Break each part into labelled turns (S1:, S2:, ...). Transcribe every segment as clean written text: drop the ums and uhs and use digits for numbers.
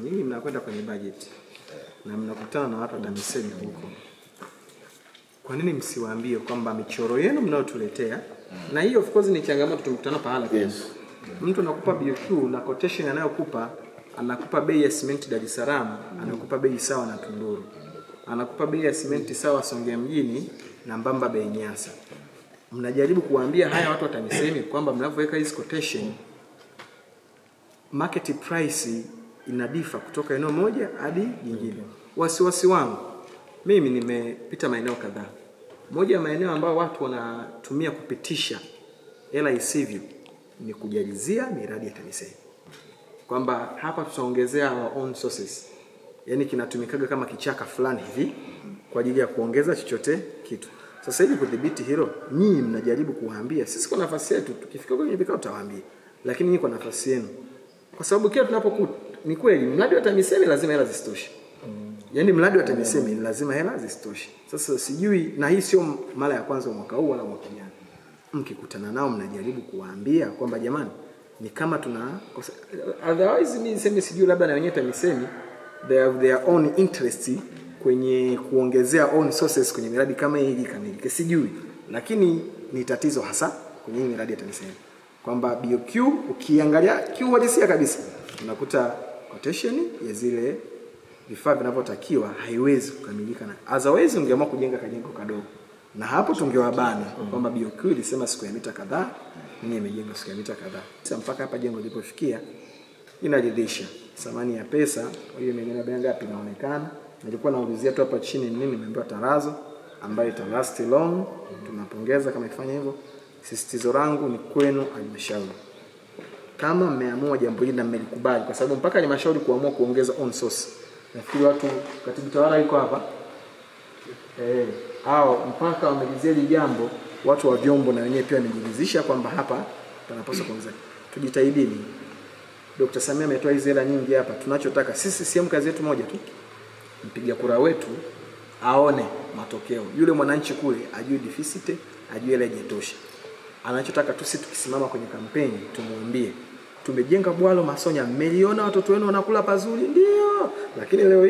S1: Nyinyi mnakwenda kwenye budget na mnakutana na watu wa TAMISEMI huko. Kwa nini msiwaambie kwamba michoro yenu mnayotuletea na hiyo of course ni changamoto tumekutana pahala.
S2: Yes.
S1: Mtu anakupa BOQ na quotation anayokupa, anakupa bei ya simenti Dar es Salaam, anakupa bei sawa na Tunduru. Anakupa bei ya simenti sawa Songea mjini na Mbamba bei Nyasa. Mnajaribu kuwaambia haya watu wa TAMISEMI kwamba mnavyoweka hizo quotation market price inadifa kutoka eneo moja hadi jingine. Wasiwasi wangu mimi nimepita maeneo kadhaa. Moja ya maeneo ambayo watu wanatumia kupitisha hela isivyo ni kujalizia miradi ya TAMISEMI. Kwamba hapa tutaongezea our own sources. Yaani kinatumikaga kama kichaka fulani hivi kwa ajili ya kuongeza chochote kitu. Sasa hivi kudhibiti hilo, nyinyi mnajaribu kuwaambia sisi kwa nafasi yetu tukifika kwenye vikao tutawaambia. Lakini nyinyi kwa nafasi yenu. Kwa sababu kila tunapokuta ni kweli mradi wa TAMISEMI lazima hela zisitoshe. Yaani mradi wa TAMISEMI lazima hela zisitoshe. Sasa sijui, na hii sio mara ya kwanza mwaka huu wala mwaka jana. Mkikutana nao mnajaribu kuwaambia kwamba jamani ni kama tuna otherwise mimi niseme sijui labda na wenyewe TAMISEMI they have their own interest kwenye kuongezea own sources kwenye miradi kama hii kamili. Sijui, lakini ni tatizo hasa kwenye miradi ya TAMISEMI. Kwamba BOQ ukiangalia kiuhalisia kabisa unakuta quotation ya zile vifaa vinavyotakiwa haiwezi kukamilika, na otherwise ungeamua kujenga kajengo kadogo na hapo tungewabana kwamba BOQ ilisema siku ya mita kadhaa, mimi nimejenga siku ya mita kadhaa. Sasa mpaka hapa jengo lilipofikia inaridhisha. Thamani ya pesa kwa hiyo milioni ngapi inaonekana. Nilikuwa naulizia tu hapa chini nini, nimeambiwa tarazo ambayo ita last long. Tunapongeza kama ifanya hivyo. Sisitizo langu ni kwenu halmashauri. Kama mmeamua jambo hili na mmelikubali, kwa sababu mpaka halmashauri kuamua kuongeza on source. Nafikiri watu katibu tawala yuko hapa. Hao mpaka wamelizia jambo, watu wa vyombo na wenyewe pia wamejilizisha kwamba hapa tunapaswa kuongeza. Tujitahidini. Dr. Samia ametoa hizo hela nyingi hapa. Tunachotaka sisi CCM kazi yetu moja tu. Mpiga kura wetu aone matokeo. Yule mwananchi kule ajue deficit, ajue hela haijatosha. Anachotaka tu sisi tukisimama kwenye kampeni tumwambie tumejenga bwalo Masonya, mmeliona watoto wenu wanakula pazuri, ndio. Lakini leo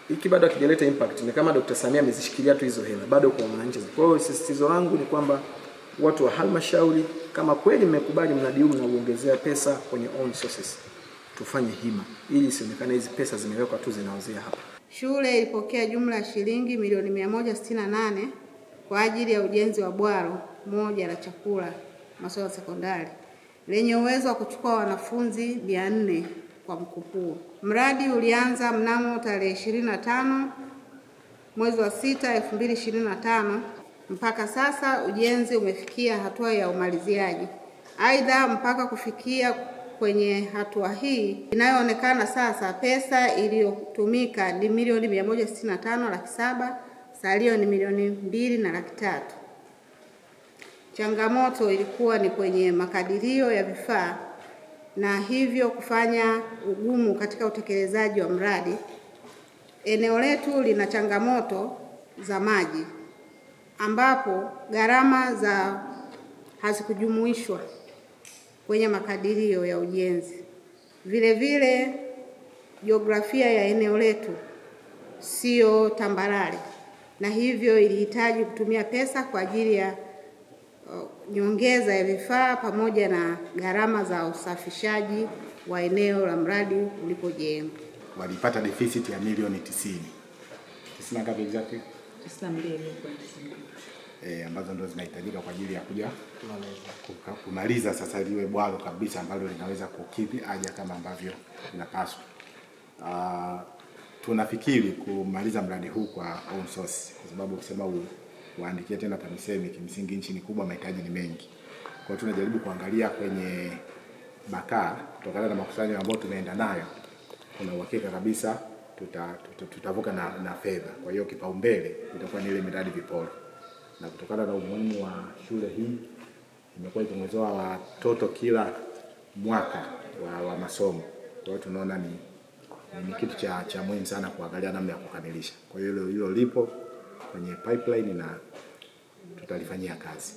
S1: hiki bado hakijaleta impact. Ni kama Dr. Samia amezishikilia tu hizo hela bado kwa mwananchi. Kwa hiyo sisitizo langu ni kwamba watu wa halmashauri kama kweli mmekubali mradi huu na uongezea pesa kwenye own sources, tufanye hima ili isionekane hizi pesa zimewekwa tu zinaozea hapa.
S3: Shule ilipokea jumla ya shilingi milioni 168 kwa ajili ya ujenzi wa bwalo moja la chakula Masonya sekondari lenye uwezo wa kuchukua wanafunzi 400 kwa mkupuo. Mradi ulianza mnamo tarehe 25 mwezi wa 6 2025. Mpaka sasa ujenzi umefikia hatua ya umaliziaji. Aidha, mpaka kufikia kwenye hatua hii inayoonekana sasa, pesa iliyotumika ni milioni 165,700,000, salio ni milioni 2,300,000. Changamoto ilikuwa ni kwenye makadirio ya vifaa na hivyo kufanya ugumu katika utekelezaji wa mradi. Eneo letu lina changamoto za maji ambapo gharama za hazikujumuishwa kwenye makadirio ya ujenzi. Vile vile jiografia ya eneo letu sio tambarare na hivyo ilihitaji kutumia pesa kwa ajili ya nyongeza ya vifaa pamoja na gharama za usafishaji wa eneo la mradi ulipojengwa.
S2: Walipata deficit ya milioni 90. 90 ngapi exactly? 92.90. Ambazo ndio zinahitajika kwa ajili ya kuja kumaliza sasa liwe bwalo kabisa ambalo linaweza kukidhi haja kama ambavyo inapaswa. Tunafikiri kumaliza mradi huu kwa own source kwa sababu ukisema waandikie tena TAMISEMI kimsingi nchi ni kubwa, mahitaji ni mengi. Kwa hiyo tunajaribu kuangalia kwenye bakaa kutokana na makusanyo ambayo tunaenda nayo. Kuna uhakika kabisa tutavuka na fedha. Kwa hiyo kipaumbele itakuwa ni ile miradi viporo. Na kutokana na umuhimu wa shule hii imekuwa ikiongezewa watoto kila mwaka wa masomo. Kwa hiyo tunaona ni kitu cha muhimu sana kuangalia namna ya kukamilisha. Kwa hiyo hilo lipo kwenye pipeline na tutalifanyia kazi.